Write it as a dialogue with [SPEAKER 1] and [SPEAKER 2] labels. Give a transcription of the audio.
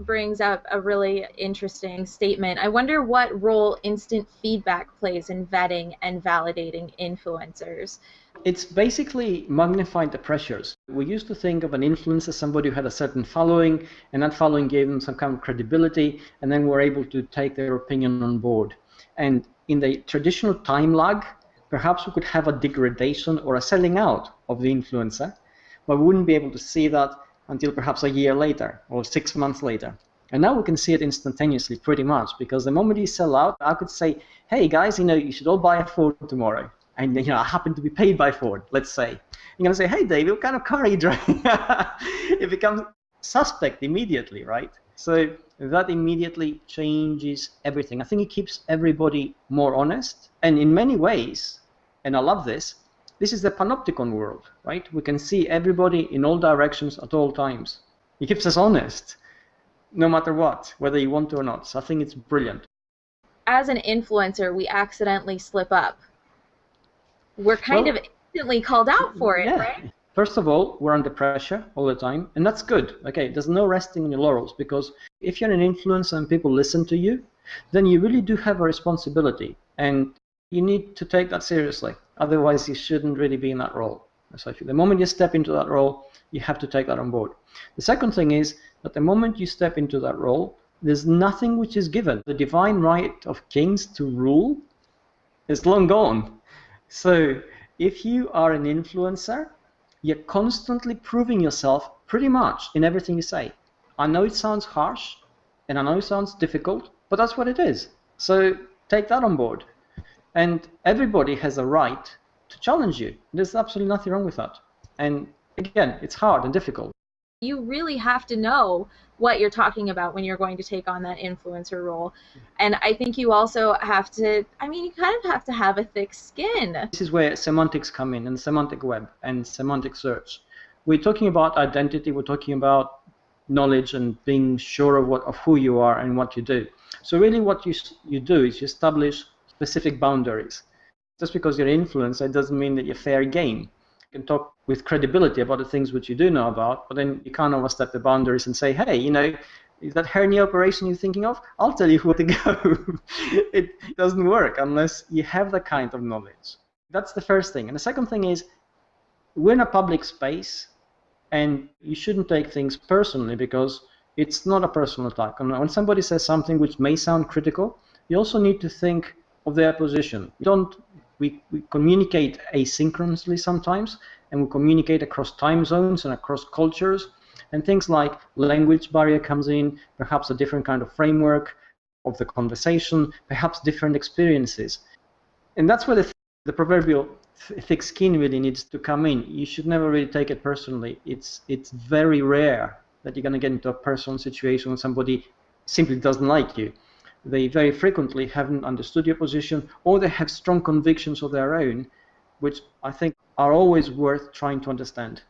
[SPEAKER 1] brings up a really interesting statement. I wonder what role instant feedback plays in vetting and validating influencers.
[SPEAKER 2] It's basically magnified the pressures. We used to think of an influencer, somebody who had a certain following, and that following gave them some kind of credibility, and then we're able to take their opinion on board. And in the traditional time lag, perhaps we could have a degradation or a selling out of the influencer, but we wouldn't be able to see that until perhaps a year later or 6 months later. And now we can see it instantaneously pretty much, because the moment you sell out, I could say, hey guys, you should all buy a Ford tomorrow. And I happen to be paid by Ford, let's say. You're going to say, hey David, what kind of car are you driving? It becomes suspect immediately, right? So that immediately changes everything. I think it keeps everybody more honest. And in many ways, and I love this, this is the panopticon world, right? We can see everybody in all directions at all times. It keeps us honest, no matter what, whether you want to or not. So I think it's brilliant.
[SPEAKER 1] As an influencer, we accidentally slip up. We're kind of instantly called out for it, right?
[SPEAKER 2] First of all, we're under pressure all the time, and that's good. Okay, there's no resting on your laurels, because if you're an influencer and people listen to you, then you really do have a responsibility, and you need to take that seriously. Otherwise, you shouldn't really be in that role. So the moment you step into that role, you have to take that on board. The second thing is that the moment you step into that role, there's nothing which is given. The divine right of kings to rule is long gone. So if you are an influencer, you're constantly proving yourself pretty much in everything you say. I know it sounds harsh, and I know it sounds difficult, but that's what it is. So take that on board. And everybody has a right to challenge you. There's absolutely nothing wrong with that. And again, it's hard and difficult.
[SPEAKER 1] You really have to know what you're talking about when you're going to take on that influencer role. And I think you also have to, you kind of have to have a thick skin.
[SPEAKER 2] This is where semantics come in, and semantic web and semantic search. We're talking about identity, we're talking about knowledge and being sure of who you are and what you do. So really what you do is you establish specific boundaries. Just because you're an influencer, it doesn't mean that you're fair game. You can talk with credibility about the things which you do know about, but then you can't overstep the boundaries and say, hey, is that hernia operation you're thinking of? I'll tell you where to go. It doesn't work unless you have that kind of knowledge. That's the first thing. And the second thing is, we're in a public space, and you shouldn't take things personally, because it's not a personal attack. And when somebody says something which may sound critical, you also need to think of their position. We communicate asynchronously sometimes, and we communicate across time zones and across cultures, and things like language barrier comes in, perhaps a different kind of framework of the conversation, perhaps different experiences. And that's where the proverbial thick skin really needs to come in. You should never really take it personally. It's very rare that you're going to get into a personal situation when somebody simply doesn't like you. They very frequently haven't understood your position, or they have strong convictions of their own, which I think are always worth trying to understand.